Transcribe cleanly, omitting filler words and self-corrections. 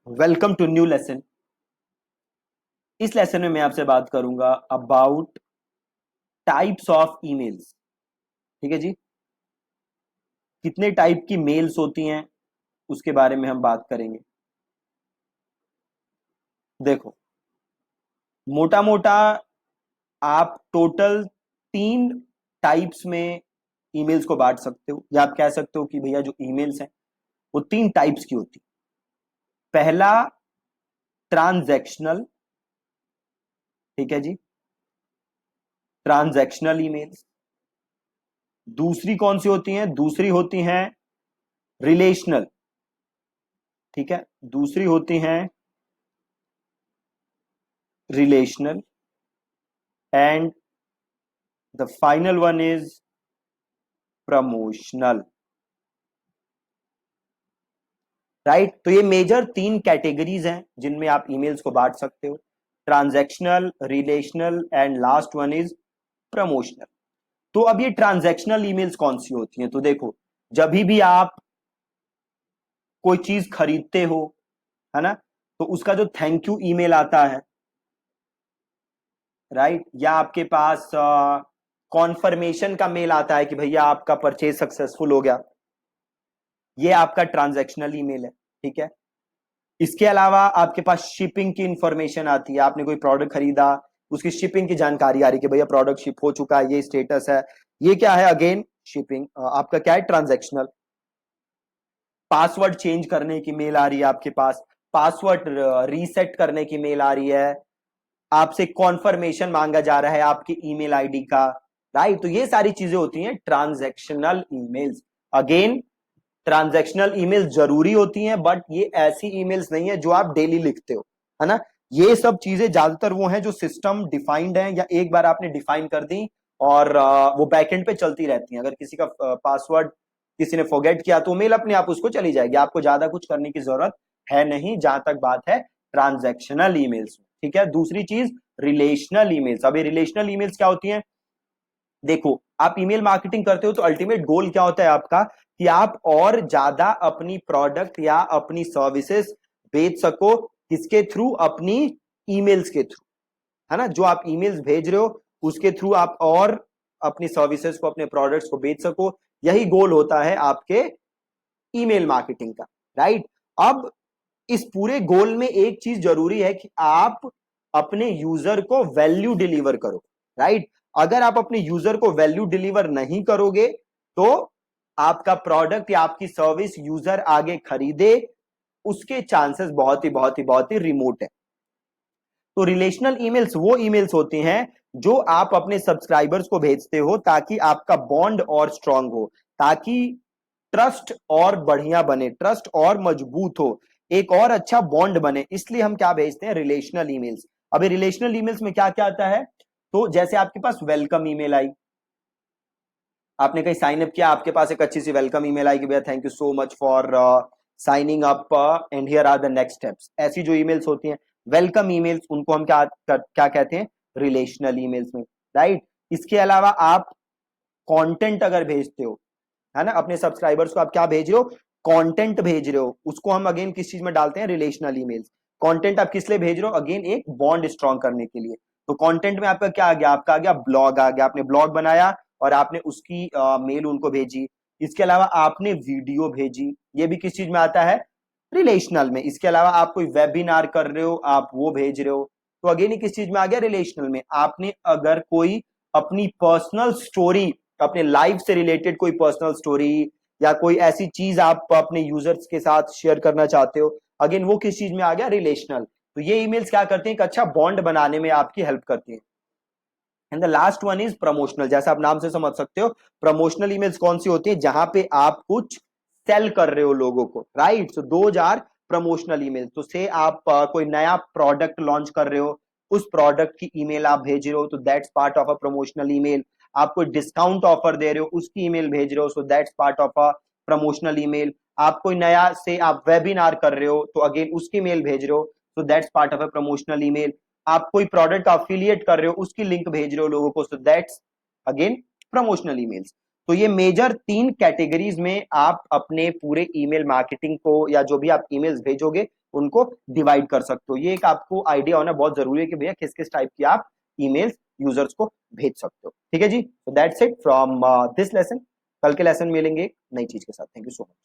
Welcome to new lesson. इस lesson में मैं आपसे बात करूंगा अबाउट टाइप्स ऑफ ईमेल्स। ठीक है जी। कितने टाइप की मेल्स होती हैं उसके बारे में हम बात करेंगे। देखो, मोटा मोटा आप टोटल 3 टाइप्स में ईमेल्स को बांट सकते हो, या आप कह सकते हो कि भैया जो ईमेल्स हैं वो 3 टाइप्स की होती। पहला, ट्रांजैक्शनल। ठीक है जी, ट्रांजैक्शनल ईमेल्स। दूसरी कौन सी होती हैं? दूसरी होती हैं रिलेशनल। ठीक है, दूसरी होती हैं relational, and the final one is promotional. Right, तो ये मेजर 3 कैटेगरीज हैं जिनमें आप ईमेल्स को बांट सकते हो। Transactional, relational and last one is promotional. तो अब ये ट्रांजैक्शनल ईमेल्स कौन सी होती हैं? तो देखो, जब भी आप कोई चीज खरीदते हो, है ना, तो उसका जो थैंक यू ईमेल आता है, राइट, या आपके पास कॉन्फर्मेशन का मेल आता है कि भैया आपका परचेज सक्सेसफुल हो गया, ये आपका ट्रांजैक्शनल ईमेल है। ठीक है। इसके अलावा आपके पास शिपिंग की इंफॉर्मेशन आती है, आपने कोई प्रोडक्ट खरीदा, उसकी शिपिंग की जानकारी आ रही है कि भैया प्रोडक्ट शिप हो चुका है, ये स्टेटस है। ये क्या है? अगेन शिपिंग, आपका क्या है? ट्रांजैक्शनल। पासवर्ड चेंज करने की मेल आ रही है आपके पास, पासवर्ड रीसेट करने की मेल आ रही है, आपसे कॉन्फर्मेशन मांगा जा रहा है आपकी ईमेल आईडी का। राइट, तो ये सारी चीजें होती हैं transactional emails. Again, transactional email जरूरी होती हैं, बट ये ऐसी ईमेल्स नहीं है जो आप डेली लिखते हो, है ना। ये सब चीजें ज्यादातर वो हैं जो सिस्टम डिफाइंड है, या एक बार आपने डिफाइन कर दी और वो बैकएंड पे चलती रहती हैं। अगर किसी का पासवर्ड किसी ने फॉरगेट किया तो मेल अपने आप उसको चली जाएगी, आपको ज्यादा कुछ करने की जरूरत है नहीं, जहां तक बात है ट्रांजैक्शनल ईमेल्स में। ठीक है। दूसरी चीज, रिलेशनल ईमेल्स। अब ये रिलेशनल ईमेल्स क्या होती हैं? देखो, आप ईमेल मार्केटिंग करते हो तो अल्टीमेट गोल क्या होता है आपका? कि आप और ज्यादा अपनी प्रोडक्ट या अपनी सर्विसेज बेच सको। किसके थ्रू? अपनी ईमेल्स के थ्रू, है ना। जो आप ईमेल्स भेज रहे हो उसके थ्रू आप और अपनी सर्विसेज को, अपने प्रोडक्ट्स को बेच सको। यही गोल होता है आपके ईमेल मार्केटिंग का। राइट। अब इस पूरे गोल में एक चीज जरूरी है कि आप अपने यूजर को वैल्यू डिलीवर करो। राइट। अगर आप अपने यूजर को वैल्यू डिलीवर नहीं करोगे तो आपका प्रोडक्ट या आपकी सर्विस यूजर आगे खरीदे, उसके चांसेस बहुत ही रिमोट है। तो रिलेशनल ईमेल्स वो ईमेल्स होती हैं जो आप अपने सब्सक्राइबर्स को भेजते हो ताकि आपका बॉन्ड और स्ट्रांग हो, ताकि ट्रस्ट और बढ़िया बने, ट्रस्ट और मजबूत हो, एक और अच्छा बॉन्ड बने। इसलिए हम क्या भेजते हैं? Relational emails. अभी रिलेशनल ईमेल्स में क्या क्या आता है? तो जैसे आपके पास वेलकम ईमेल आई, आपने कहीं साइन अप किया, आपके पास एक अच्छी सी वेलकम ईमेल आई कि भैया thank you so much for signing up and here are the next steps. ऐसी जो ईमेल्स होती हैं वेलकम ईमेल्स, उनको हम क्या कहते हैं? रिलेशनल ईमेल्स में। राइट। इसके अलावा आप कंटेंट अगर भेजते हो, है ना, अपने सब्सक्राइबर्स को आप क्या भेज रहे हो? कंटेंट भेज रहे हो, उसको हम अगेन किस चीज में डालते हैं? Relational emails. कंटेंट आप किस लिए भेज रहे हो? अगेन एक बॉन्ड स्ट्रांग करने के लिए। तो कंटेंट में आपका क्या आ गया? आपका आ गया ब्लॉग आ गया, आपने ब्लॉग बनाया और आपने उसकी मेल उनको भेजी। इसके अलावा आपने वीडियो भेजी, ये भी किस चीज में आता है? रिलेशनल में। इसके अलावा आप कोई वेबिनार कर रहे हो, आप वो भेज रहे हो, तो अगेन ही किस चीज में आ गया? रिलेशनल में। आपने अगर कोई अपनी पर्सनल स्टोरी, अपने लाइफ से रिलेटेड कोई पर्सनल स्टोरी या कोई ऐसी चीज आप अपने यूजर्स के साथ शेयर करना चाहते हो, अगेन वो किस चीज में आ गया? रिलेशनल। तो ये ईमेल्स क्या करते हैं? एक अच्छा बॉन्ड बनाने में आपकी हेल्प करती हैं। And the last one is promotional. जैसे आप नाम से समझ सकते हो, प्रमोशनल ईमेल्स कौन सी होती है? जहां पे आप कुछ सेल कर रहे हो लोगों को। Right, so those are promotional emails. तो से आप कोई नया प्रोडक्ट लॉन्च कर रहे हो, उस प्रोडक्ट की ईमेल आप भेज रहे हो, तो that's part of a promotional email. आप कोई डिस्काउंट ऑफर दे रहे हो, उसकी ईमेल भेज रहे हो, so that's part of a promotional email. आप कोई नया से आप वेबिनार कर रहे हो, तो अगेन उसकी मेल भेज रहे हो, so that's part of a promotional email. आप कोई प्रोडक्ट अफिलिएट कर रहे हो, उसकी लिंक भेज रहे हो लोगों को, so that's again promotional emails. तो ये मेजर 3 कैटेगरीज में आप अपने पूरे ईमेल मार्केटिंग को या जो भी आप ईमेल्स भेजोगे उनको डिवाइड कर सकते हो। ये एक आपको आइडिया होना बहुत जरूरी है कि भैया किस किस टाइप की आप ईमेल्स यूजर्स को भेज सकते हो। ठीक है जी, that's it from this lesson. कल के लेसन मिलेंगे नई चीज के साथ। Thank you so much.